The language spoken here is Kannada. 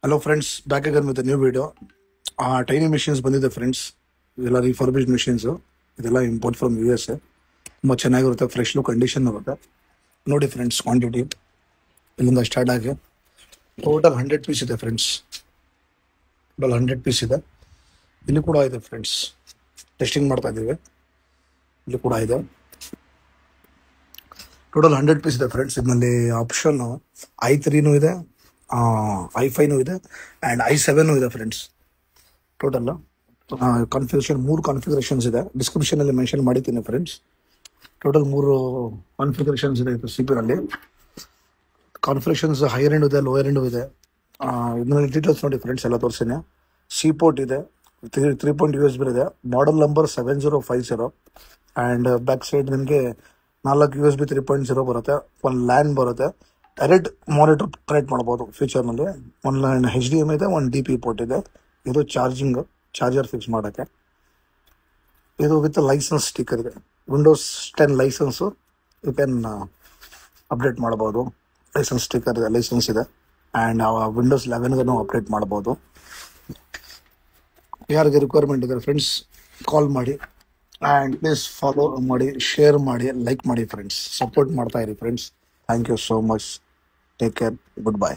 Hello friends, back again with new video. Tiny machines ಬಂದಿದೆ ಫ್ರೆಂಡ್ಸ್. ಇದೆಲ್ಲ ರಿಫರ್ಬಿಶ್ಡ್ ಮಿಷಿನ್ಸು. ಇದೆಲ್ಲ ಇಂಪೋರ್ಟ್ ಫ್ರಮ್ USA. ತುಂಬ ಚೆನ್ನಾಗಿರುತ್ತೆ, ಫ್ರೆಶ್ ಲುಕ್ ಕಂಡೀಷನ್ ಇರುತ್ತೆ. ನೋಡಿ ಫ್ರೆಂಡ್ಸ್, ಕ್ವಾಂಟಿಟಿ ಇಲ್ಲಿಂದ ಸ್ಟಾರ್ಟ್ ಆಗಿ ಟೋಟಲ್ 100 ಪೀಸ್ ಇದೆ ಫ್ರೆಂಡ್ಸ್. ಟೋಟಲ್ 100 ಪೀಸ್ ಇದೆ. ಇಲ್ಲಿ ಕೂಡ ಇದೆ ಫ್ರೆಂಡ್ಸ್, ಟೆಸ್ಟಿಂಗ್ ಮಾಡ್ತಾ ಇದ್ದೀವಿ. ಇಲ್ಲಿ ಕೂಡ ಇದೆ. ಟೋಟಲ್ 100 ಪೀಸ್ ಇದೆ ಫ್ರೆಂಡ್ಸ್. ಇದರಲ್ಲಿ ಆಪ್ಷನ್ i3 ಇದೆ, i5 ಇದೆ ಆ್ಯಂಡ್ i7 ಇದೆ ಫ್ರೆಂಡ್ಸ್. ಟೋಟಲ್ ಮೂರು ಕಾನ್ಫಿಗರೇಷನ್ಸ್ ಇದೆ. ಡಿಸ್ಕ್ರಿಪ್ಷನಲ್ಲಿ ಮೆನ್ಷನ್ ಮಾಡಿದ್ದೀನಿ ಫ್ರೆಂಡ್ಸ್. ಟೋಟಲ್ 3 ಕಾನ್ಫಿಗರೇಷನ್ಸ್ ಇದೆ ಇದು CP-ನಲ್ಲಿ. ಕಾನ್ಫಿಗರೇಷನ್ಸ್ ಹೈಯರ್ ಎಂಡ್ ಇದೆ, ಲೋಯರ್ ಎಂಡ್ ಇದೆ. ಇದರಲ್ಲಿ ಡೀಟೇಲ್ಸ್ ನೋಡಿ ಫ್ರೆಂಡ್ಸ್, ಎಲ್ಲ ತೋರಿಸ್ತೀನಿ. C-ಪೋರ್ಟ್ ಇದೆ, 3 ಪಾಯಿಂಟ್ USB ಇದೆ, model number 7050 and back side ನಿಮಗೆ 4 USB 3.0 ಬರುತ್ತೆ, ಒಂದು ಲ್ಯಾನ್ ಬರುತ್ತೆ. ಡೈರೆಕ್ಟ್ ಮಾನಿಟರ್ ಕನೆಕ್ಟ್ ಮಾಡ್ಬೋದು ಫ್ಯೂಚರ್ನಲ್ಲಿ. ಒಂದು HDMI ಇದೆ, ಒಂದು DP ಪೋರ್ಟ್ ಇದೆ. ಇದು ಚಾರ್ಜರ್ ಫಿಕ್ಸ್ ಮಾಡೋಕ್ಕೆ. ಇದು ವಿತ್ ಲೈಸೆನ್ಸ್ ಸ್ಟಿಕ್ಕರ್ ಇದೆ. Windows 10 license you can update ಮಾಡ್ಬೋದು. ಲೈಸೆನ್ಸ್ ಸ್ಟಿಕ್ಕರ್ ಇದೆ, ಲೈಸೆನ್ಸ್ ಇದೆ. ಆ್ಯಂಡ್ ವಿಂಡೋಸ್ 11 ಅಪ್ಡೇಟ್ ಮಾಡ್ಬೋದು. ಯಾರಿಗೆ ರಿಕ್ವೈರ್ಮೆಂಟ್ ಇದೆ ಫ್ರೆಂಡ್ಸ್, ಕಾಲ್ ಮಾಡಿ. ಆ್ಯಂಡ್ ಪ್ಲೀಸ್ ಫಾಲೋ ಮಾಡಿ, ಶೇರ್ ಮಾಡಿ, ಲೈಕ್ ಮಾಡಿ ಫ್ರೆಂಡ್ಸ್. ಸಪೋರ್ಟ್ ಮಾಡ್ತಾ ಇರಿ friends. Thank you so much. Take care. Good by.